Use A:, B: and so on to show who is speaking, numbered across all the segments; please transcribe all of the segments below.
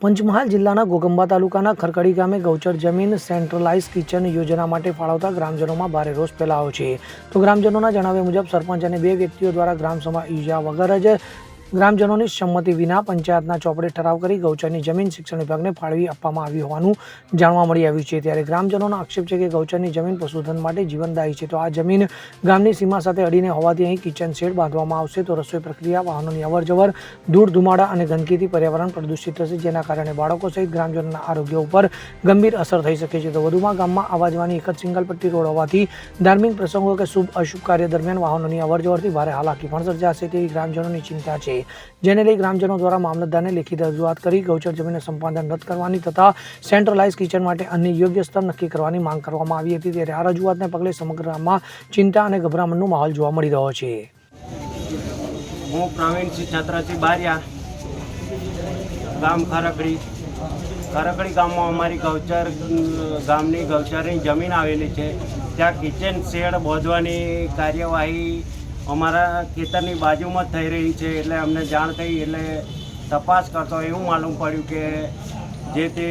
A: પંચમહાલ જિલ્લાના ઘોગંબા તાલુકાના ખરકડી ગામે ગૌચર જમીન સેન્ટ્રલાઇઝ કિચન યોજના માટે ફાળવતા ગ્રામજનોમાં ભારે રોષ ફેલાયો છે। તો ગ્રામજનોના જણાવ્યા મુજબ સરપંચ અને 2 વ્યક્તિઓ દ્વારા ગ્રામસભા યોજ્યા વગર જ ગ્રામજનોની સંમતિ વિના પંચાયતના ચોપડે ઠરાવ કરી ગૌચરની જમીન શિક્ષણ વિભાગને ફાળવી આપવામાં આવી હોવાનું જાણવા મળી આવ્યું છે। ત્યારે ગ્રામજનોનો આક્ષેપ છે કે ગૌચરની જમીન પશુધન માટે જીવનદાયી છે, તો આ જમીન ગામની સીમા સાથે અડીને હોવાથી અહીં કિચન શેડ બાંધવામાં આવશે તો રસોઈ પ્રક્રિયા, વાહનોની અવરજવર, ધૂળ ધુમાડા અને ગંદકીથી પર્યાવરણ પ્રદૂષિત થશે, જેના કારણે બાળકો સહિત ગ્રામજનોના આરોગ્ય ઉપર ગંભીર અસર થઈ શકે છે। તો વધુમાં ગામમાં આવવા જવાની એક જ સિંગલ પટ્ટી રોડ હોવાથી ધાર્મિક પ્રસંગો કે શુભ અશુભ કાર્ય દરમિયાન વાહનોની અવરજવરથી ભારે હાલાકી પણ સર્જાશે તેવી ગ્રામજનોની ચિંતા છે, જેને લઈ ગ્રામજનો દ્વારા મામલતદારને લેખિત રજૂઆત કરી ગૌચર જમીનનું સંપાદન રદ કરવાની તથા સેન્ટ્રલાઇઝ કિચન માટે અન્ય યોગ્ય સ્થળ નક્કી કરવાની માંગ કરવામાં આવી હતી। ત્યારે આ રજૂઆતને પગલે સમગ્ર ગામમાં ચિંતા અને ગભરામણનો માહોલ જોવા મળી રહ્યો છે।
B: હું પ્રવીણસિંહ છત્રસિંહ બારિયા, ગામ ખરકડી ગામમાં અમારી ગામની ગૌચરની જમીન આવેલી છે। ત્યાં કિચન શેડ બાંધવાની કાર્યવાહી અમારા ખેતરની બાજુમાં જ થઈ રહી છે। એટલે અમને જાણ થઈ એટલે તપાસ કરતો એવું માલુમ પડ્યું કે જે તે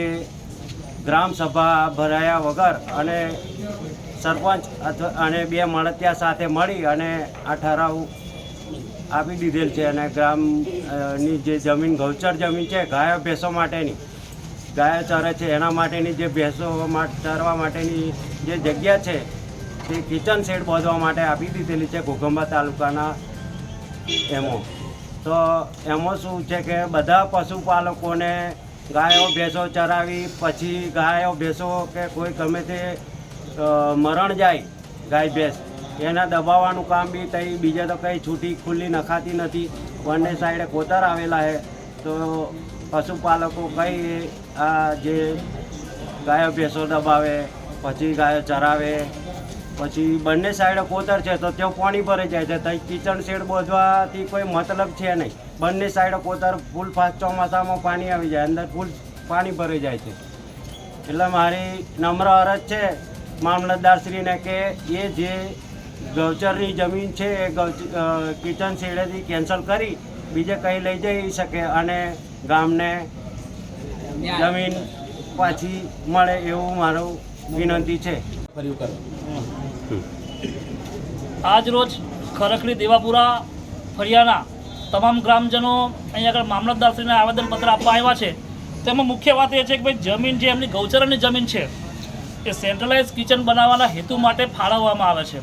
B: ગ્રામસભા ભરાયા વગર અને સરપંચ અને 2 મળતિયા સાથે મળી અને આ ઠરાવ આપી દીધેલ છે। અને ગ્રામની જે જમીન ગૌચર જમીન છે, ગાયો ભેંસો માટેની, ગાયો ચરે છે એના માટેની જે ભેંસો ચરવા માટેની જે જગ્યા છે તે કિચન શેડ બાંધવા માટે આપી દીધેલી છે ઘોગંબા તાલુકાના એમાં। તો એમાં શું છે કે બધા પશુપાલકોને ગાયો ભેંસો ચરાવી પછી ગાયો ભેંસો કે કોઈ ગમે તે મરણ જાય ગાય ભેંસ એના દબાવવાનું કામ બી થઈ, બીજા તો કંઈ છૂટી ખુલ્લી નખાતી નથી, બંને સાઈડે કોતર આવેલા છે। તો પશુપાલકો કંઈ આ જે ગાયો ભેંસો દબાવે પછી ગાયો ચરાવે પછી બંને સાઈડે કોતર છે તો ત્યાં પાણી ભરાઈ જાય છે। ત્યાં કિચન શેડ બાંધવાથી કોઈ મતલબ છે નહીં, બંને સાઈડે કોતર ફૂલ ફાસ્ટ ચોમાસામાં પાણી આવી જાય, અંદર ફૂલ પાણી ભરાઈ જાય છે। એટલે મારી નમ્ર અરજ છે મામલતદારશ્રીને કે એ જે ગૌચરની જમીન છે એ કિચન શેડેથી કેન્સલ કરી બીજે કંઈ લઈ જઈ શકે અને ગામને જમીન પાછી મળે એવું મારું વિનંતી છે।
C: આજ રોજ ખરકડી દેવાપુરા ફળિયાના તમામ ગ્રામજનો અહીંયા આગળ મામલતદારશ્રીને આવેદનપત્ર આપવા આવ્યા છે। તેમાં મુખ્ય વાત એ છે કે ભાઈ જમીન જે એમની ગૌચરની જમીન છે એ સેન્ટ્રલાઇઝ કિચન બનાવવાના હેતુ માટે ફાળવવામાં આવે છે।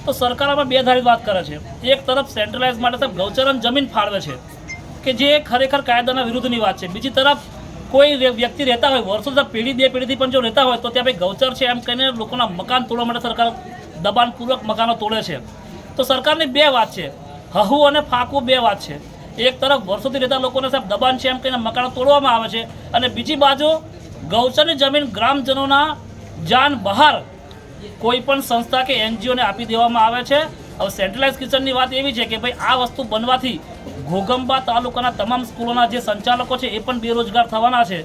C: તો સરકાર આમાં 2 ધારી વાત કરે છે। એક તરફ સેન્ટ્રલાઇઝ માટે સાહેબ ગૌચરની જમીન ફાળવે છે કે જે ખરેખર કાયદાના વિરુદ્ધની વાત છે। બીજી તરફ કોઈ વ્યક્તિ રહેતા હોય વર્ષો પેઢી 2 પેઢીથી પણ જો રહેતા હોય તો ત્યાં ભાઈ ગૌચર છે એમ કહીને લોકોના મકાન તોડવા માટે સરકાર દબાણપૂર્વક મકાનો તોડે છે। તો સરકારની 2 વાત છે, હહુ અને ફાકુ 2 વાત છે। એક તરફ વર્ષોથી રહેતા લોકોને સાહેબ દબાણ છે એમ કહીને મકાનો તોડવામાં આવે છે અને બીજી બાજુ ગૌચરની જમીન ગ્રામજનોના જાન બહાર કોઈ પણ સંસ્થા કે NGOને આપી દેવામાં આવે છે। હવે સેન્ટ્રલાઇઝ કિચનની વાત એવી છે કે ભાઈ આ વસ્તુ બનવાથી ઘોગંબા તાલુકાના તમામ સ્કૂલોના જે સંચાલકો છે એ પણ બેરોજગાર થવાના છે।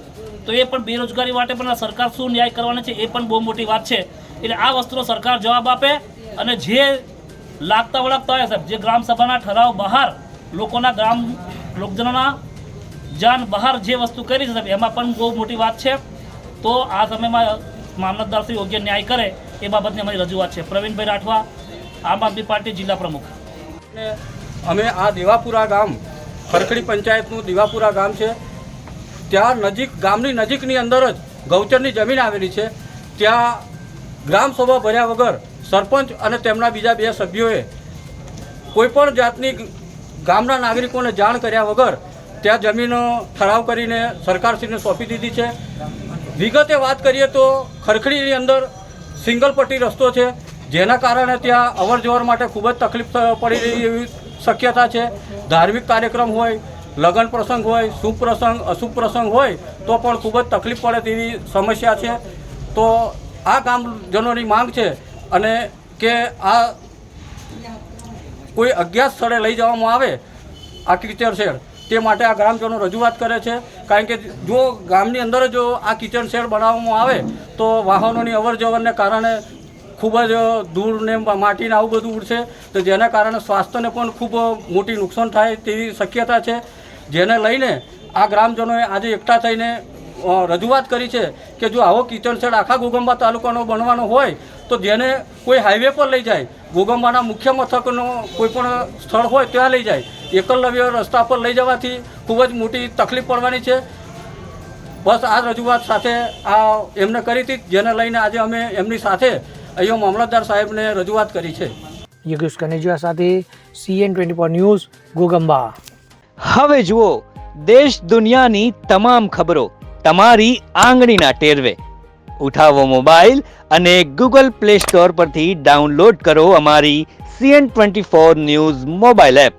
C: તો એ પણ બેરોજગારી માટે પણ સરકાર શું ન્યાય કરવાની છે એ પણ બહુ મોટી વાત છે। એટલે આ વસ્તુનો સરકાર જવાબ આપે અને જે લાગતા વળગતા હોય સાહેબ જે ગ્રામસભાના ઠરાવ બહાર લોકોના લોકજનોના જાન બહાર જે વસ્તુ કરી છે સાહેબ એમાં પણ બહુ મોટી વાત છે। તો આ સમયમાં મામલતદારશ્રી યોગ્ય ન્યાય કરે એ બાબતની અમારી રજૂઆત છે। પ્રવીણભાઈ રાઠવા, આમ આદમી પાર્ટી જિલ્લા પ્રમુખ।
D: અમે આ દેવાપુરા ગામ ખરકડી પંચાયતનું દેવાપુરા ગામ છે, ત્યાં ગામની નજીકની અંદર જ ગૌચરની જમીન આવેલી છે। ત્યાં ગ્રામસભા ભર્યા વગર સરપંચ અને તેમના બીજા 2 સભ્યોએ કોઈપણ જાતની ગામના નાગરિકોને જાણ કર્યા વગર ત્યાં જમીનો ઠરાવ કરીને સરકારશ્રીને સોંપી દીધી છે। વિગતે વાત કરીએ તો ખરકડીની અંદર સિંગલ પટ્ટી રસ્તો છે, જેના કારણે ત્યાં અવરજવર માટે ખૂબ જ તકલીફ પડી રહી એવી શક્યતા છે। ધાર્મિક કાર્યક્રમ હોય, લગ્ન પ્રસંગ હોય, શુભ પ્રસંગ અશુભ પ્રસંગ હોય તો પણ ખૂબ જ તકલીફ પડે તેવી સમસ્યા છે। તો આ ગામજનોની માંગ છે અને કે આ કોઈ અજ્ઞાત સ્થળે લઈ જવામાં આવે આ કિચન શેડ, તે માટે આ ગ્રામજનો રજૂઆત કરે છે। કારણ કે જો ગામની અંદર જો આ કિચન શેડ બનાવવામાં આવે તો વાહનોની અવરજવરને કારણે ખૂબ જ ધૂળ ને માટીને આવું બધું ઉડશે, તો જેના કારણે સ્વાસ્થ્યને પણ ખૂબ મોટી નુકસાન થાય તેવી શક્યતા છે। જેને લઈને આ ગ્રામજનોએ આજે એકઠા થઈને રજૂઆત કરી છે કે જો આવો કિચન શેડ આખા ઘોગંબા તાલુકાનો બનવાનો હોય તો જેને કોઈ હાઈવે પર લઈ જાય, ઘોગંબાના મુખ્ય મથકનો કોઈ પણ સ્થળ હોય ત્યાં લઈ જાય. એકલવ્ય રસ્તા પર લઈ જવાથી ખૂબ જ મોટી તકલીફ પડવાની છે. બસ આ રજૂઆત સાથે આ એમને કરી હતી, જેને લઈને આજે અમે એમની સાથે અહીંયા મામલતદાર સાહેબને રજૂઆત કરી છે.
A: યોગેશ કનેજા સાથે CN24 ન્યૂઝ, ઘોગંબા.
E: હવે જુઓ દેશ દુનિયાની તમામ ખબરો તમારી આંગળીના ટેરવે. ઉઠાવો મોબાઈલ અને Google Play Store પરથી ડાઉનલોડ કરો અમારી CN24 ન્યૂઝ મોબાઈલ એપ.